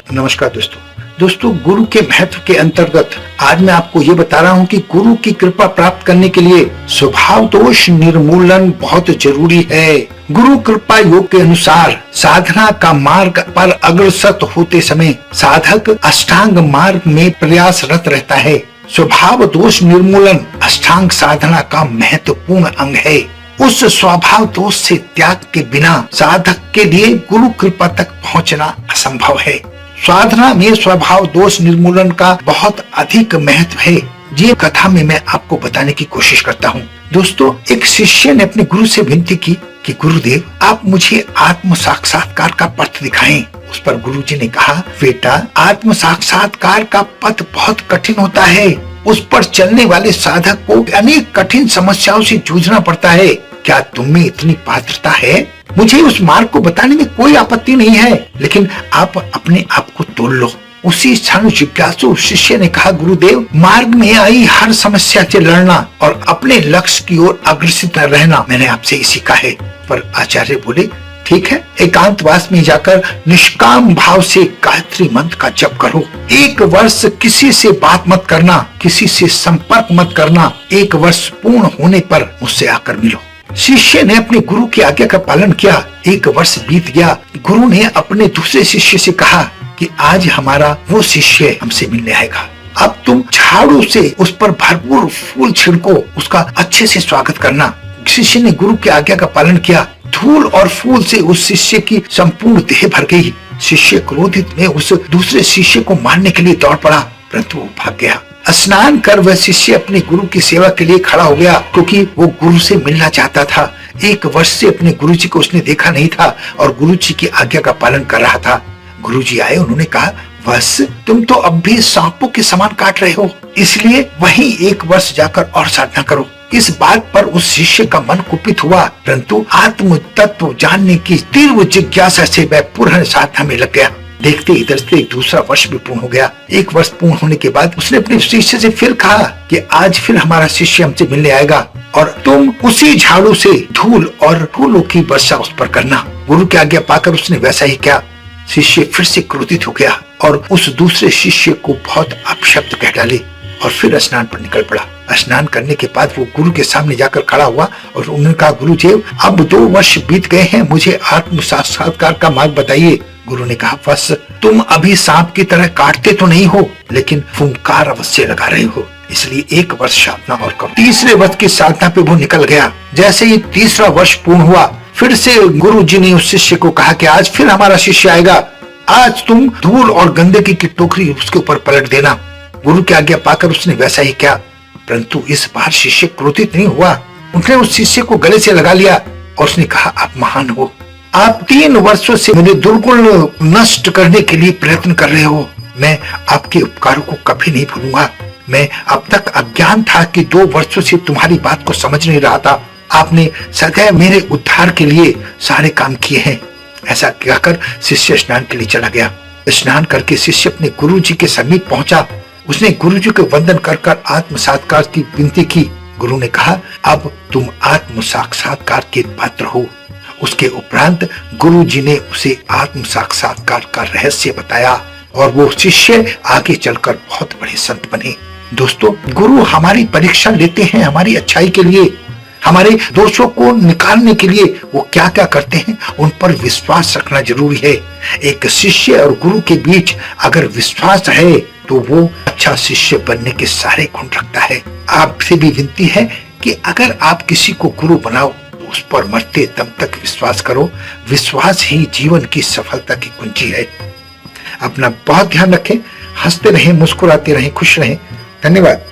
नमस्कार दोस्तों गुरु के महत्व के अंतर्गत आज मैं आपको ये बता रहा हूँ कि गुरु की कृपा प्राप्त करने के लिए स्वभाव दोष निर्मूलन बहुत जरूरी है। गुरु कृपा योग के अनुसार साधना का मार्ग पर अग्रसर होते समय साधक अष्टांग मार्ग में प्रयासरत रहता है। स्वभाव दोष निर्मूलन अष्टांग साधना का महत्वपूर्ण अंग है। उस स्वभाव दोष से त्याग के बिना साधक के लिए गुरु कृपा तक पहुंचना असंभव है। साधना में स्वभाव दोष निर्मूलन का बहुत अधिक महत्व है। ये कथा में मैं आपको बताने की कोशिश करता हूँ। दोस्तों, एक शिष्य ने अपने गुरु से विनती की कि गुरुदेव, आप मुझे आत्म साक्षात्कार का पथ दिखाएं। उस पर गुरुजी ने कहा, बेटा, आत्म साक्षात्कार का पथ बहुत कठिन होता है। उस पर चलने वाले साधक को अनेक कठिन समस्याओं से जूझना पड़ता है। क्या तुम में इतनी पात्रता है? मुझे उस मार्ग को बताने में कोई आपत्ति नहीं है, लेकिन आप अपने आप को तोड़ लो। उसी क्षण जिज्ञासु शिष्य ने कहा, गुरुदेव, मार्ग में आई हर समस्या से लड़ना और अपने लक्ष्य की ओर अग्रसर रहना मैंने आपसे ही सीखा है। पर आचार्य बोले, ठीक है, एकांतवास में जाकर निष्काम भाव से गायत्री मंत्र का जप करो। 1 वर्ष किसी से बात मत करना, किसी से संपर्क मत करना। 1 वर्ष पूर्ण होने पर मुझसे आकर मिलो। शिष्य ने अपने गुरु की आज्ञा का पालन किया। 1 वर्ष बीत गया। गुरु ने अपने दूसरे शिष्य से कहा कि आज हमारा वो शिष्य हमसे मिलने आएगा। अब तुम झाड़ू से उस पर भरपूर फूल छिड़को, उसका अच्छे से स्वागत करना। शिष्य ने गुरु की आज्ञा का पालन किया। धूल और फूल से उस शिष्य की संपूर्ण देह भर गई। शिष्य क्रोधित में उस दूसरे शिष्य को मारने के लिए दौड़ पड़ा, परंतु वो भाग गया। स्नान कर वह शिष्य अपने गुरु की सेवा के लिए खड़ा हो गया, क्योंकि वो गुरु से मिलना चाहता था। 1 वर्ष से अपने गुरुजी को उसने देखा नहीं था और गुरुजी की आज्ञा का पालन कर रहा था। गुरुजी आए, उन्होंने कहा, बस तुम तो अब भी सांपों के समान काट रहे हो, इसलिए वहीं 1 वर्ष जाकर और साधना करो। इस बात पर उस शिष्य का मन कुपित हुआ, परंतु आत्म तत्व जानने की तीव्र जिज्ञासा से वह पूर्ण साधना में लग गया। देखते इधर से दूसरा वर्ष भी पूर्ण हो गया। 1 वर्ष पूर्ण होने के बाद उसने अपने शिष्य से फिर कहा कि आज फिर हमारा शिष्य हमसे मिलने आएगा और तुम उसी झाड़ू से धूल और फूलों की वर्षा उस पर करना। गुरु की आज्ञा पाकर उसने वैसा ही किया। शिष्य फिर से क्रोधित हो गया और उस दूसरे शिष्य को बहुत अपशब्द कह डाले और फिर स्नान पर निकल पड़ा। स्नान करने के बाद वो गुरु के सामने जाकर खड़ा हुआ और उन्होंने कहा, गुरुजी, अब 2 वर्ष बीत गए हैं, मुझे आत्म साक्षात्कार का मार्ग बताइए। गुरु ने कहा, बस तुम अभी सांप की तरह काटते तो नहीं हो, लेकिन फुंकार अवश्य लगा रहे हो, इसलिए 1 वर्ष साधना और करो। 3रे वर्ष की साधना पे वो निकल गया। जैसे ही 3रा वर्ष पूर्ण हुआ, फिर से गुरु जी ने उस शिष्य को कहा कि आज फिर हमारा शिष्य आएगा, आज तुम धूल और गंदगी की टोकरी उसके ऊपर पलट देना। गुरु की आज्ञा पाकर उसने वैसा ही किया, परंतु इस बार शिष्य क्रोधित नहीं हुआ। उसने उस शिष्य को गले से लगा लिया और उसने कहा, आप महान हो, आप 3 वर्षों से मुझे दुर्गुण नष्ट करने के लिए प्रयत्न कर रहे हो। मैं आपके उपकारों को कभी नहीं भूलूंगा। मैं अब तक अज्ञान था कि 2 वर्षों से तुम्हारी बात को समझ नहीं रहा था। आपने सदैव मेरे उद्धार के लिए सारे काम किए हैं। ऐसा कहकर शिष्य स्नान के लिए चला गया। स्नान करके शिष्य अपने गुरु जी के समीप पहुंचा। उसने गुरु जी को वंदन कर आत्म साक्षात्कार की विनती की। गुरु ने कहा, अब तुम आत्म साक्षात्कार के पात्र हो। उसके उपरांत गुरु जी ने उसे आत्म साक्षात्कार का रहस्य बताया और वो शिष्य आगे चलकर बहुत बड़े संत बने। दोस्तों, गुरु हमारी परीक्षा लेते हैं हमारी अच्छाई के लिए, हमारे दोषों को निकालने के लिए। वो क्या क्या करते हैं उन पर विश्वास रखना जरूरी है। एक शिष्य और गुरु के बीच अगर विश्वास है तो वो अच्छा शिष्य बनने के सारे गुण रखता है। आपसे भी विनती है कि अगर आप किसी को गुरु बनाओ, उस पर मरते दम तक विश्वास करो। विश्वास ही जीवन की सफलता की कुंजी है। अपना बहुत ध्यान रखें, हंसते रहें, मुस्कुराते रहें, खुश रहें। धन्यवाद।